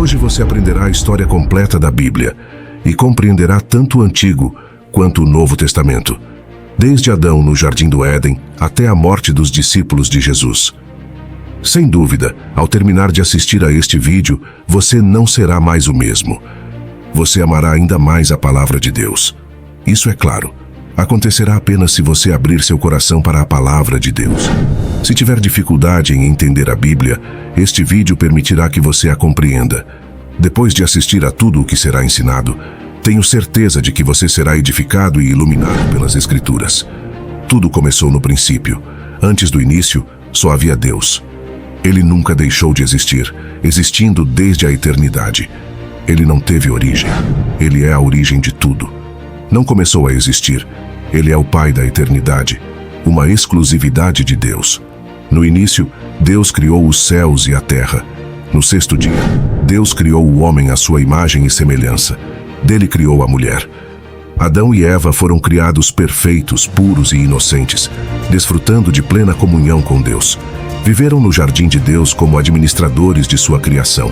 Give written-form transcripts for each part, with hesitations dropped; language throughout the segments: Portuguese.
Hoje você aprenderá a história completa da Bíblia e compreenderá tanto o Antigo quanto o Novo Testamento, desde Adão no Jardim do Éden até a morte dos discípulos de Jesus. Sem dúvida, ao terminar de assistir a este vídeo, você não será mais o mesmo. Você amará ainda mais a palavra de Deus. Isso é claro. Acontecerá apenas se você abrir seu coração para a palavra de Deus. Se tiver dificuldade em entender a Bíblia, este vídeo permitirá que você a compreenda. Depois de assistir a tudo o que será ensinado, tenho certeza de que você será edificado e iluminado pelas Escrituras. Tudo começou no princípio. Antes do início, só havia Deus. Ele nunca deixou de existir, existindo desde a eternidade. Ele não teve origem. Ele é a origem de tudo. Não começou a existir. Ele é o Pai da eternidade, uma exclusividade de Deus. No início, Deus criou os céus e a terra. No sexto dia, Deus criou o homem à sua imagem e semelhança. Dele criou a mulher. Adão e Eva foram criados perfeitos, puros e inocentes, desfrutando de plena comunhão com Deus. Viveram no jardim de Deus como administradores de sua criação.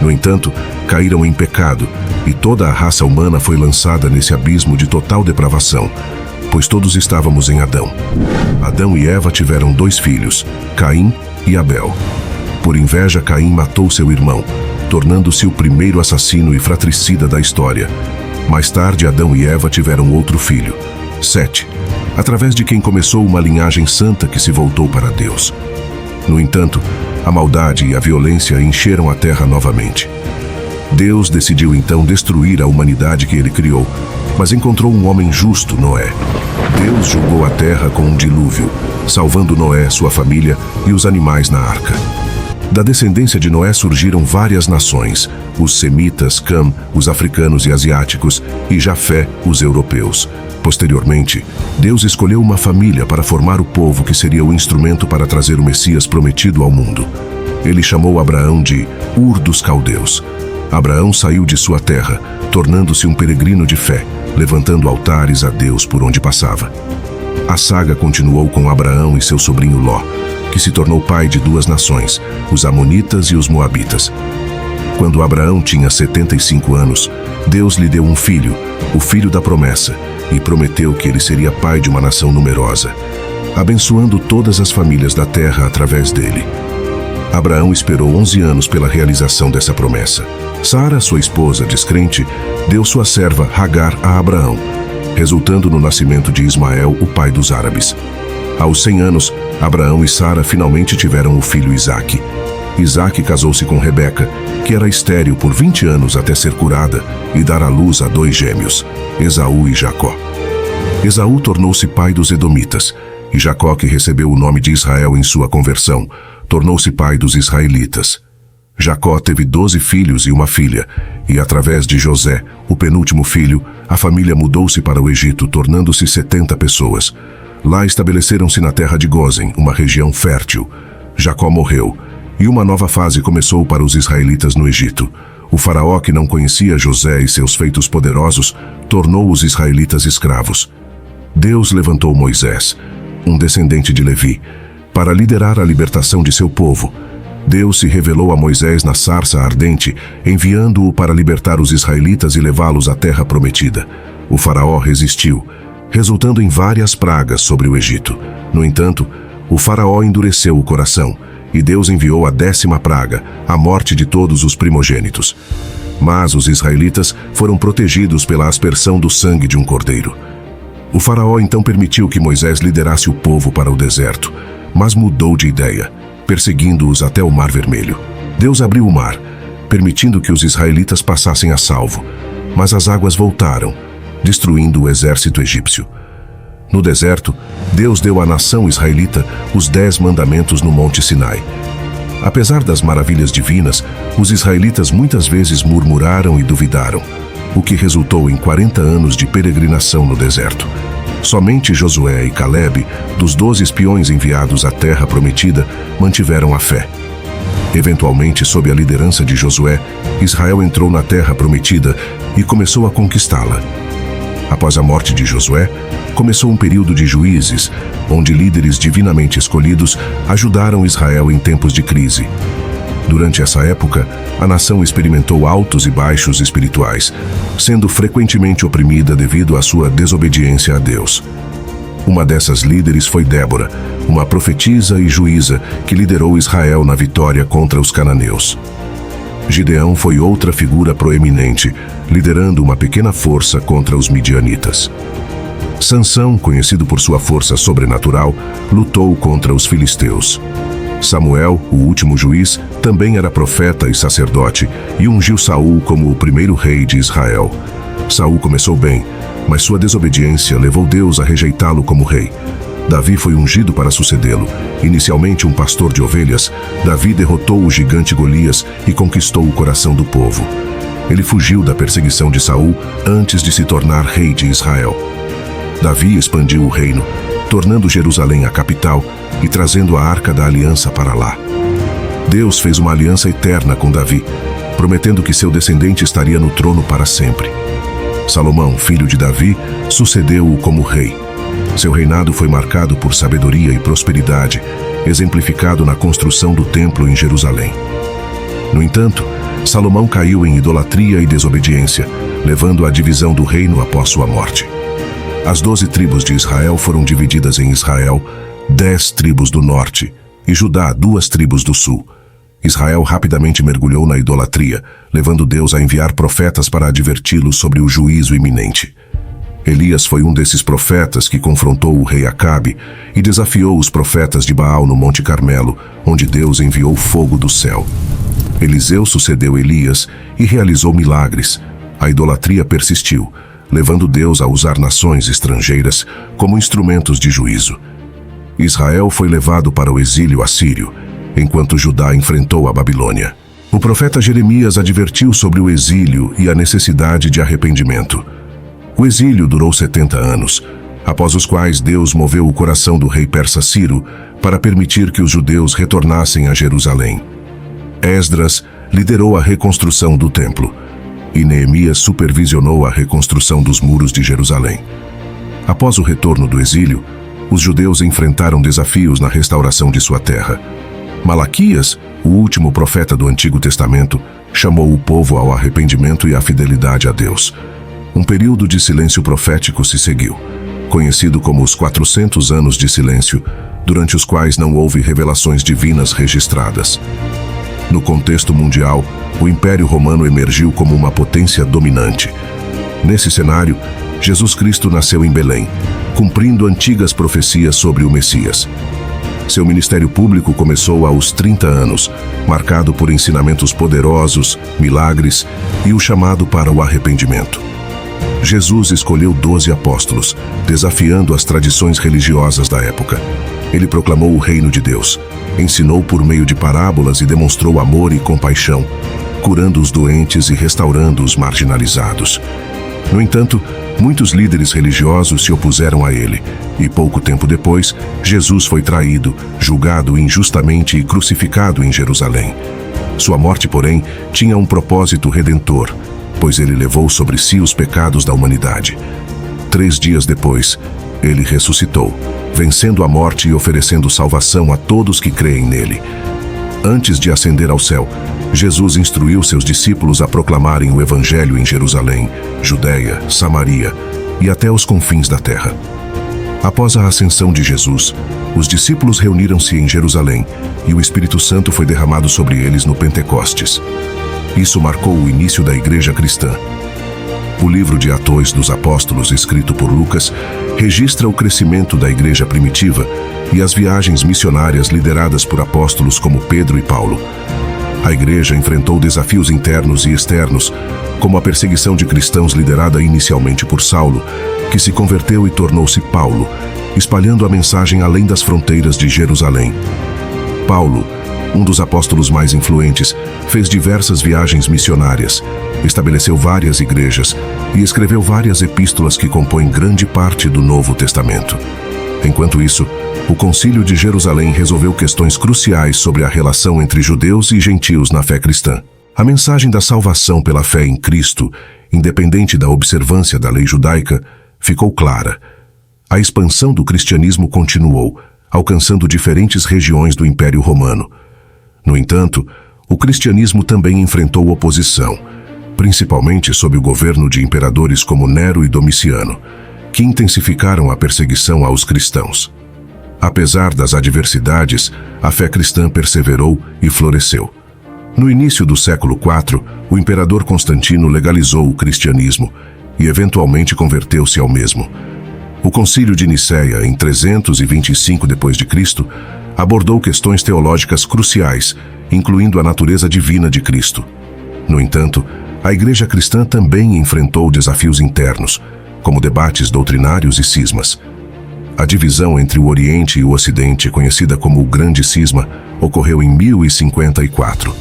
No entanto, caíram em pecado, e toda a raça humana foi lançada nesse abismo de total depravação, pois todos estávamos em Adão. Adão e Eva tiveram 2 filhos, Caim e Abel. Por inveja, Caim matou seu irmão, tornando-se o primeiro assassino e fratricida da história. Mais tarde, Adão e Eva tiveram outro filho, Sete, através de quem começou uma linhagem santa que se voltou para Deus. No entanto, a maldade e a violência encheram a terra novamente. Deus decidiu então destruir a humanidade que ele criou, mas encontrou um homem justo, Noé. Deus julgou a terra com um dilúvio, salvando Noé, sua família e os animais na arca. Da descendência de Noé surgiram várias nações, os semitas, Cam, os africanos e asiáticos, e Jafé, os europeus. Posteriormente, Deus escolheu uma família para formar o povo que seria o instrumento para trazer o Messias prometido ao mundo. Ele chamou Abraão de Ur dos Caldeus. Abraão saiu de sua terra, tornando-se um peregrino de fé, levantando altares a Deus por onde passava. A saga continuou com Abraão e seu sobrinho Ló, que se tornou pai de 2 nações, os Amonitas e os Moabitas. Quando Abraão tinha 75 anos, Deus lhe deu um filho, o filho da promessa, e prometeu que ele seria pai de uma nação numerosa, abençoando todas as famílias da terra através dele. Abraão esperou 11 anos pela realização dessa promessa. Sara, sua esposa descrente, deu sua serva Hagar a Abraão, resultando no nascimento de Ismael, o pai dos árabes. Aos 100 anos, Abraão e Sara finalmente tiveram o filho Isaque. Isaque casou-se com Rebeca, que era estéril por 20 anos até ser curada e dar à luz a 2 gêmeos, Esaú e Jacó. Esaú tornou-se pai dos Edomitas, e Jacó, que recebeu o nome de Israel em sua conversão, tornou-se pai dos israelitas. Jacó teve 12 filhos e uma filha, e através de José, o penúltimo filho, a família mudou-se para o Egito, tornando-se 70 pessoas. Lá estabeleceram-se na terra de Gósen, uma região fértil. Jacó morreu, e uma nova fase começou para os israelitas no Egito. O faraó, que não conhecia José e seus feitos poderosos, tornou os israelitas escravos. Deus levantou Moisés, um descendente de Levi, para liderar a libertação de seu povo. Deus se revelou a Moisés na sarça ardente, enviando-o para libertar os israelitas e levá-los à terra prometida. O faraó resistiu, resultando em várias pragas sobre o Egito. No entanto, o faraó endureceu o coração, e Deus enviou a 10ª praga, a morte de todos os primogênitos. Mas os israelitas foram protegidos pela aspersão do sangue de um cordeiro. O faraó então permitiu que Moisés liderasse o povo para o deserto, mas mudou de ideia, perseguindo-os até o Mar Vermelho. Deus abriu o mar, permitindo que os israelitas passassem a salvo, mas as águas voltaram, destruindo o exército egípcio. No deserto, Deus deu à nação israelita os 10 mandamentos no Monte Sinai. Apesar das maravilhas divinas, os israelitas muitas vezes murmuraram e duvidaram, o que resultou em 40 anos de peregrinação no deserto. Somente Josué e Calebe, dos 12 espiões enviados à terra prometida, mantiveram a fé. Eventualmente, sob a liderança de Josué, Israel entrou na terra prometida e começou a conquistá-la. Após a morte de Josué, começou um período de juízes, onde líderes divinamente escolhidos ajudaram Israel em tempos de crise. Durante essa época, a nação experimentou altos e baixos espirituais, sendo frequentemente oprimida devido à sua desobediência a Deus. Uma dessas líderes foi Débora, uma profetisa e juíza que liderou Israel na vitória contra os cananeus. Gideão foi outra figura proeminente, liderando uma pequena força contra os midianitas. Sansão, conhecido por sua força sobrenatural, lutou contra os filisteus. Samuel, o último juiz, também era profeta e sacerdote e ungiu Saul como o primeiro rei de Israel. Saul começou bem, mas sua desobediência levou Deus a rejeitá-lo como rei. Davi foi ungido para sucedê-lo. Inicialmente um pastor de ovelhas, Davi derrotou o gigante Golias e conquistou o coração do povo. Ele fugiu da perseguição de Saul antes de se tornar rei de Israel. Davi expandiu o reino, tornando Jerusalém a capital e trazendo a Arca da Aliança para lá. Deus fez uma aliança eterna com Davi, prometendo que seu descendente estaria no trono para sempre. Salomão, filho de Davi, sucedeu-o como rei. Seu reinado foi marcado por sabedoria e prosperidade, exemplificado na construção do templo em Jerusalém. No entanto, Salomão caiu em idolatria e desobediência, levando à divisão do reino após sua morte. As 12 tribos de Israel foram divididas em Israel, 10 tribos do norte, e Judá, 2 tribos do sul. Israel rapidamente mergulhou na idolatria, levando Deus a enviar profetas para adverti-los sobre o juízo iminente. Elias foi um desses profetas que confrontou o rei Acabe e desafiou os profetas de Baal no Monte Carmelo, onde Deus enviou fogo do céu. Eliseu sucedeu Elias e realizou milagres. A idolatria persistiu, levando Deus a usar nações estrangeiras como instrumentos de juízo. Israel foi levado para o exílio assírio, enquanto Judá enfrentou a Babilônia. O profeta Jeremias advertiu sobre o exílio e a necessidade de arrependimento. O exílio durou 70 anos, após os quais Deus moveu o coração do rei persa Ciro para permitir que os judeus retornassem a Jerusalém. Esdras liderou a reconstrução do templo, e Neemias supervisionou a reconstrução dos muros de Jerusalém. Após o retorno do exílio, os judeus enfrentaram desafios na restauração de sua terra. Malaquias, o último profeta do Antigo Testamento, chamou o povo ao arrependimento e à fidelidade a Deus. Um período de silêncio profético se seguiu, conhecido como os 400 anos de silêncio, durante os quais não houve revelações divinas registradas. No contexto mundial, o Império Romano emergiu como uma potência dominante. Nesse cenário, Jesus Cristo nasceu em Belém, cumprindo antigas profecias sobre o Messias. Seu ministério público começou aos 30 anos, marcado por ensinamentos poderosos, milagres e o chamado para o arrependimento. Jesus escolheu 12 apóstolos, desafiando as tradições religiosas da época. Ele proclamou o reino de Deus, ensinou por meio de parábolas e demonstrou amor e compaixão, curando os doentes e restaurando os marginalizados. No entanto, muitos líderes religiosos se opuseram a ele, e pouco tempo depois, Jesus foi traído, julgado injustamente e crucificado em Jerusalém. Sua morte, porém, tinha um propósito redentor, pois ele levou sobre si os pecados da humanidade. 3 dias depois, ele ressuscitou, vencendo a morte e oferecendo salvação a todos que creem nele. Antes de ascender ao céu, Jesus instruiu seus discípulos a proclamarem o Evangelho em Jerusalém, Judeia, Samaria e até os confins da terra. Após a ascensão de Jesus, os discípulos reuniram-se em Jerusalém e o Espírito Santo foi derramado sobre eles no Pentecostes. Isso marcou o início da Igreja Cristã. O livro de Atos dos Apóstolos, escrito por Lucas, registra o crescimento da igreja primitiva e as viagens missionárias lideradas por apóstolos como Pedro e Paulo. A igreja enfrentou desafios internos e externos, como a perseguição de cristãos liderada inicialmente por Saulo, que se converteu e tornou-se Paulo, espalhando a mensagem além das fronteiras de Jerusalém. Paulo, um dos apóstolos mais influentes, fez diversas viagens missionárias, estabeleceu várias igrejas e escreveu várias epístolas que compõem grande parte do Novo Testamento. Enquanto isso, o Concílio de Jerusalém resolveu questões cruciais sobre a relação entre judeus e gentios na fé cristã. A mensagem da salvação pela fé em Cristo, independente da observância da lei judaica, ficou clara. A expansão do cristianismo continuou, alcançando diferentes regiões do Império Romano. No entanto, o cristianismo também enfrentou oposição, principalmente sob o governo de imperadores como Nero e Domiciano, que intensificaram a perseguição aos cristãos. Apesar das adversidades, a fé cristã perseverou e floresceu. No início do século IV, o imperador Constantino legalizou o cristianismo e eventualmente converteu-se ao mesmo. O Concílio de Nicéia, em 325 d.C., abordou questões teológicas cruciais, incluindo a natureza divina de Cristo. No entanto, a Igreja cristã também enfrentou desafios internos, como debates doutrinários e cismas. A divisão entre o Oriente e o Ocidente, conhecida como o Grande Cisma, ocorreu em 1054.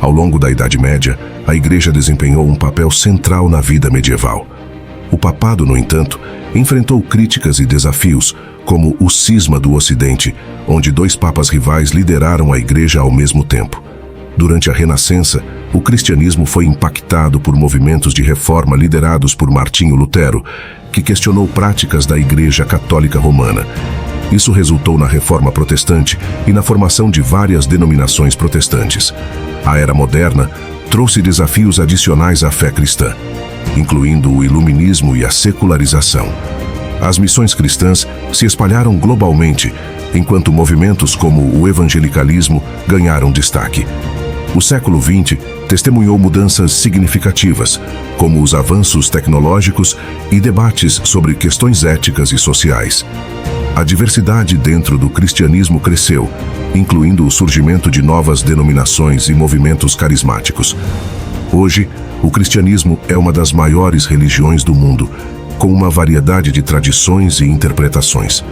Ao longo da Idade Média, a Igreja desempenhou um papel central na vida medieval. O papado, no entanto, enfrentou críticas e desafios, como o Cisma do Ocidente, onde dois papas rivais lideraram a Igreja ao mesmo tempo. Durante a Renascença, o cristianismo foi impactado por movimentos de reforma liderados por Martinho Lutero, que questionou práticas da Igreja Católica Romana. Isso resultou na Reforma Protestante e na formação de várias denominações protestantes. A Era Moderna trouxe desafios adicionais à fé cristã, incluindo o iluminismo e a secularização. As missões cristãs se espalharam globalmente, enquanto movimentos como o evangelicalismo ganharam destaque. O século XX testemunhou mudanças significativas, como os avanços tecnológicos e debates sobre questões éticas e sociais. A diversidade dentro do cristianismo cresceu, incluindo o surgimento de novas denominações e movimentos carismáticos. Hoje, o cristianismo é uma das maiores religiões do mundo, com uma variedade de tradições e interpretações.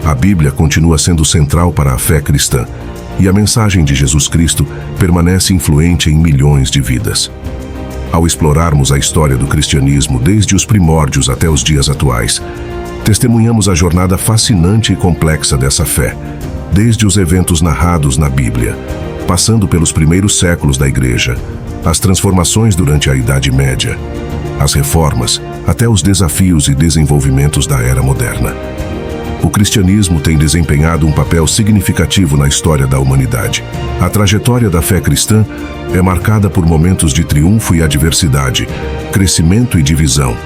A Bíblia continua sendo central para a fé cristã, e a mensagem de Jesus Cristo permanece influente em milhões de vidas. Ao explorarmos a história do cristianismo desde os primórdios até os dias atuais, testemunhamos a jornada fascinante e complexa dessa fé, desde os eventos narrados na Bíblia, passando pelos primeiros séculos da Igreja, as transformações durante a Idade Média, as reformas, até os desafios e desenvolvimentos da Era Moderna. O cristianismo tem desempenhado um papel significativo na história da humanidade. A trajetória da fé cristã é marcada por momentos de triunfo e adversidade, crescimento e divisão,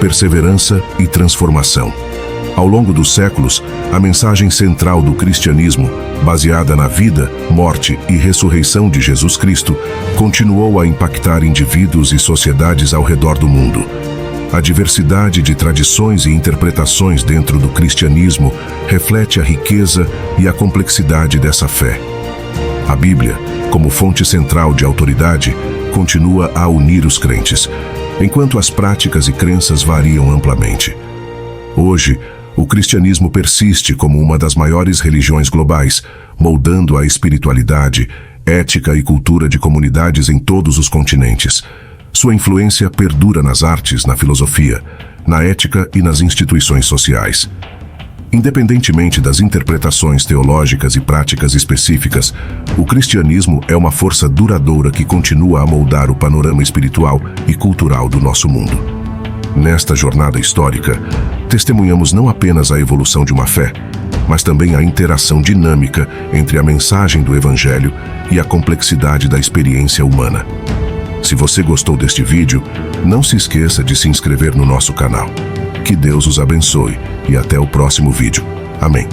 perseverança e transformação. Ao longo dos séculos, a mensagem central do cristianismo, baseada na vida, morte e ressurreição de Jesus Cristo, continuou a impactar indivíduos e sociedades ao redor do mundo. A diversidade de tradições e interpretações dentro do cristianismo reflete a riqueza e a complexidade dessa fé. A Bíblia, como fonte central de autoridade, continua a unir os crentes, enquanto as práticas e crenças variam amplamente. Hoje, o cristianismo persiste como uma das maiores religiões globais, moldando a espiritualidade, ética e cultura de comunidades em todos os continentes. Sua influência perdura nas artes, na filosofia, na ética e nas instituições sociais. Independentemente das interpretações teológicas e práticas específicas, o cristianismo é uma força duradoura que continua a moldar o panorama espiritual e cultural do nosso mundo. Nesta jornada histórica, testemunhamos não apenas a evolução de uma fé, mas também a interação dinâmica entre a mensagem do Evangelho e a complexidade da experiência humana. Se você gostou deste vídeo, não se esqueça de se inscrever no nosso canal. Que Deus os abençoe e até o próximo vídeo. Amém.